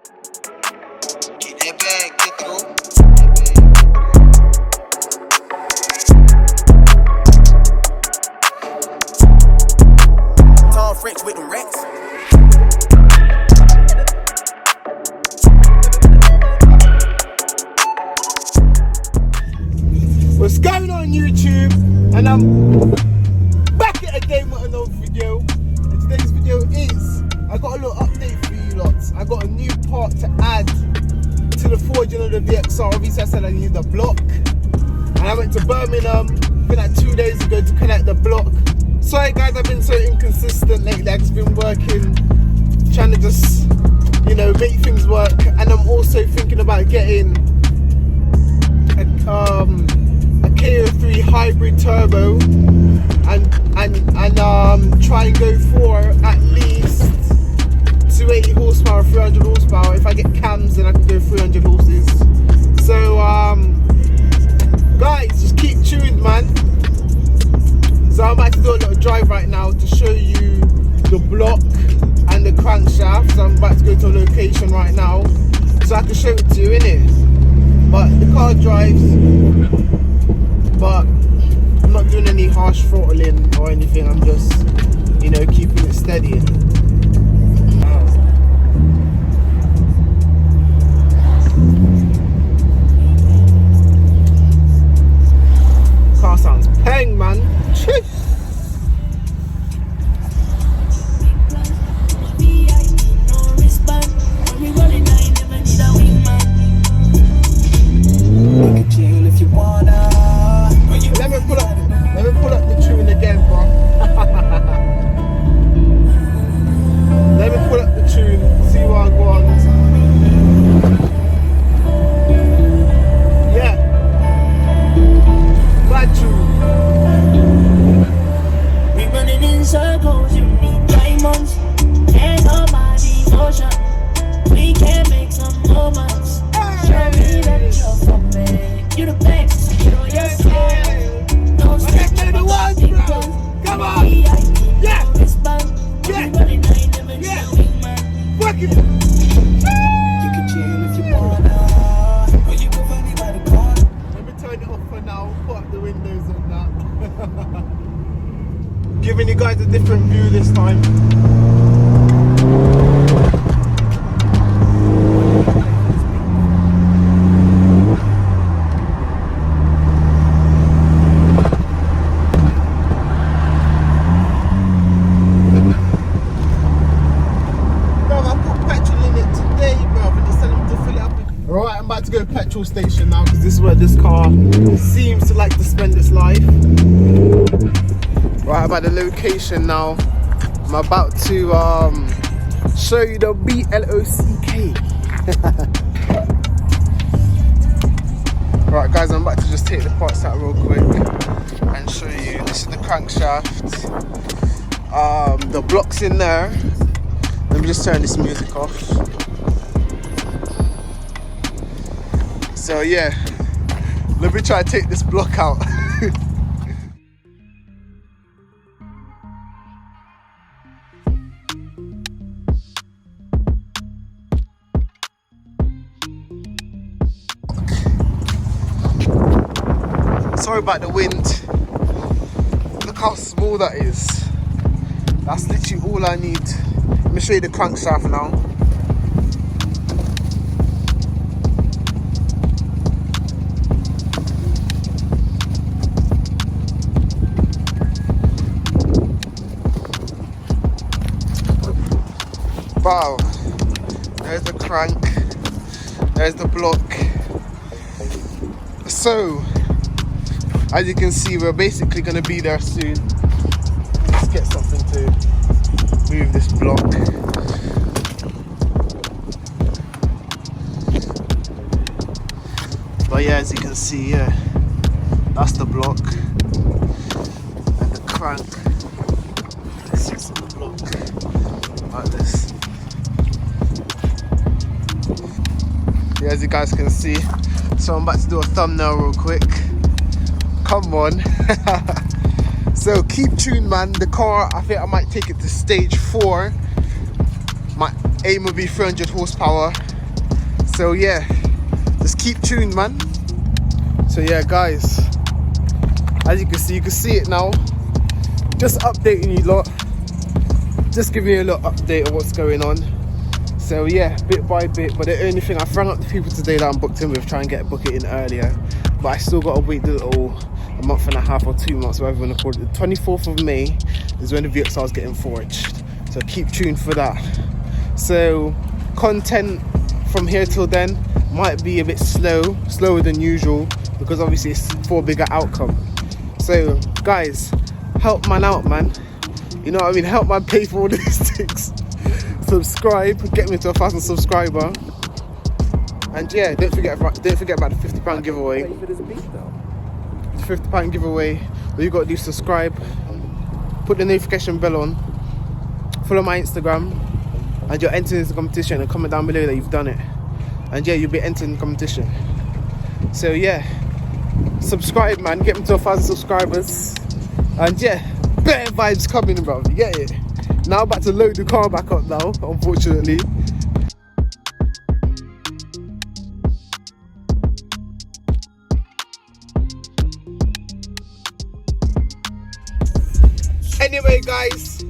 Get that bag, get through. Tall French with them racks. What's going on YouTube? And I'm back at again with another video. And today's video is, I got a little update for you lots. I got a new part to add to the forging of the VXR. Obviously I said I needed a block. And I went to Birmingham, been like 2 days ago to connect the block. Sorry guys, I've been so inconsistent lately. I've just been working, trying to just, you know, make things work. And I'm also thinking about getting a KO3 hybrid turbo and try and go for at least 280 horsepower, 300 horsepower. If I get cams, then I can go 300 horses. So guys, just keep tuned, man. So I'm about to do a little drive right now to show you the block and the crankshaft. So I'm about to go to a location right now so I can show it to you, innit? But the car drives, but I'm not doing any harsh throttling or anything. I'm just, you know, keeping it steady. Car sounds peng, man. Let me pull up the tune again, bro. Let me pull up the tune, see what I go on. Yeah. Bad tune. We running in circles, you need diamonds. And all my devotion. We can make some moments. Show me that you're for me. You the best, you know yourself. Come on! Yeah! Yeah! Yeah! Fuck it! You can chill if you wanna, or you can find me by the car. Let me turn it off for now, put up the windows on that. Giving you guys a different view this time. To go to petrol station now because this is where this car seems to like to spend its life. Right, I'm at the location now. I'm about to show you the BLOCK. Right guys, I'm about to just take the parts out real quick and show you. This is the crankshaft. The block's in there. Let me just turn this music off. So yeah, let me try to take this block out. Sorry about the wind. Look how small that is. That's literally all I need. Let me show you the crankshaft now. Wow, there's the crank, there's the block. So, as you can see, we're basically going to be there soon. Let's get something to move this block. But yeah, as you can see, yeah, that's the block and the crank. This is the block, like this. Yeah, as you guys can see, so I'm about to do a thumbnail real quick. Come on. So keep tuned, man. The car, I think I might take it to stage 4. Aim will be 300 horsepower. So yeah, just keep tuned, man. So yeah, guys, as you can see it now. Just updating you lot. Just giving you a little update of what's going on. So yeah, bit by bit. But the only thing, I've rang up the people today that I'm booked in with, try and book it in earlier. But I still got to wait a month and a half or 2 months, whatever you want to call it. The 24th of May is when the VXR is getting forged. So keep tuned for that. So content from here till then might be a bit slower than usual, because obviously it's for a bigger outcome. So guys, help man out, man. You know what I mean? Help man pay for all these things. Subscribe, get me to 1,000 subscriber. And yeah, don't forget about the £50 giveaway. The £50 giveaway. All you got to do is subscribe, put the notification bell on, follow my Instagram, and you're entering the competition. And comment down below that you've done it. And yeah, you'll be entering the competition. So yeah, subscribe, man. Get me to 1,000 subscribers. And yeah, better vibes coming, bro. You get it? Now I'm about to load the car back up now, unfortunately. Anyway, guys,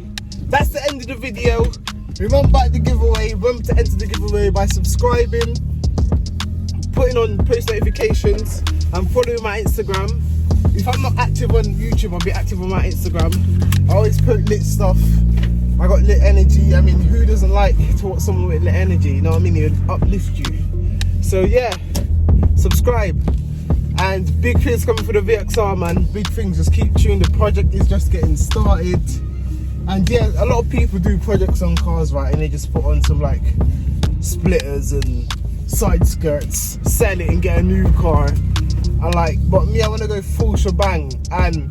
that's the end of the video. Remember about the giveaway. Remember to enter the giveaway by subscribing, putting on post notifications, and following my Instagram. If I'm not active on YouTube, I'll be active on my Instagram. I always put lit stuff. I got lit energy. I mean, who doesn't like to watch someone with lit energy? You know what I mean? It would uplift you. So yeah, subscribe. And big things coming for the VXR, man. Big things. Just keep tuned. The project is just getting started. And yeah, a lot of people do projects on cars, right? And they just put on some like splitters and side skirts, sell it and get a new car. But me, I want to go full shebang. And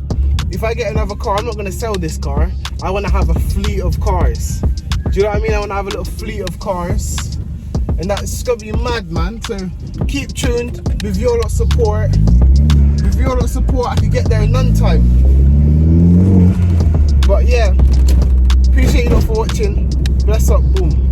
if I get another car, I'm not going to sell this car. I want to have a fleet of cars. Do you know what I mean? I want to have a little fleet of cars. And that's going to be mad, man. So keep tuned. With your lot support. I could get there in none time. But yeah, appreciate you lot for watching. Bless up, boom.